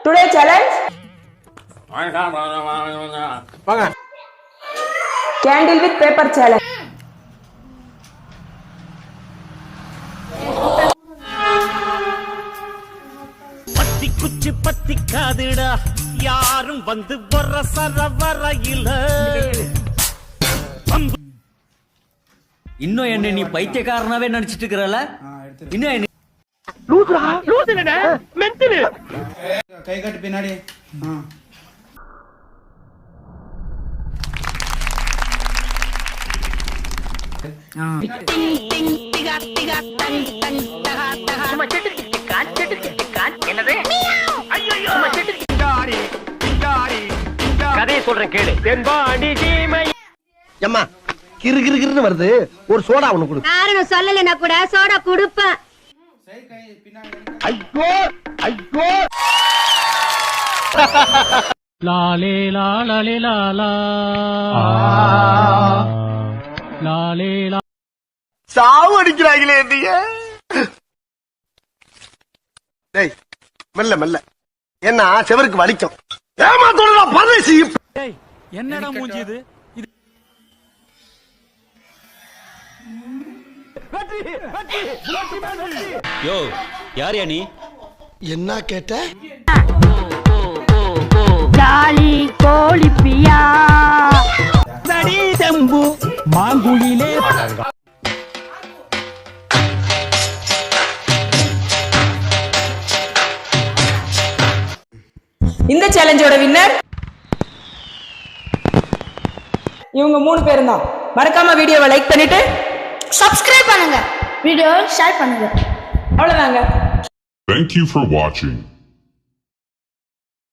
Today challenge. Candle with paper challenge. பத்தி குச்சி பத்தி காதுடா யாரும் வந்து வர சரவரையில இன்னும் என்ன நீ பைத்தியக்காரனாவே நினைச்சிட்டு இருக்கறல இன்னும் என்ன லூசுடா மென்டல் கை கட்டு பின்னாடி கதையை சொல்றேன் கேளு தென்பாண்டி சீமை ஏம்மா கிறு கிறு கிறுன்னு வருது ஒரு சோடா ஒண்ணு கொடு. காரணம் சொல்லலைன்னா கூட சோடா குடுப்பேன். ஐயோ ஐயோ லாலே லாலே லாலா லாலே லா சாவு அடிக்கிறாங்களே நீங்க. டேய் மெல்ல மெல்ல என்ன செவருக்கு வலிக்கும். ஏமாத்தோட பரதேசி. டேய் என்னடா மூஞ்சி இது யோ யார் நீ என்ன கேட்ட? ஜாலி கோழிப்பியா தடி செம்பு மாங்குயிலே இந்த சேலஞ்சோட வின்னர் இவங்க 3 பேரும் தான். மறக்காம வீடியோவை லைக் பண்ணிட்டு சப்ஸ்கிரைப் பண்ணுங்க, வீடியோ ஷேர் பண்ணுங்க. அவ்வளவுதாங்க. Thank you for watching.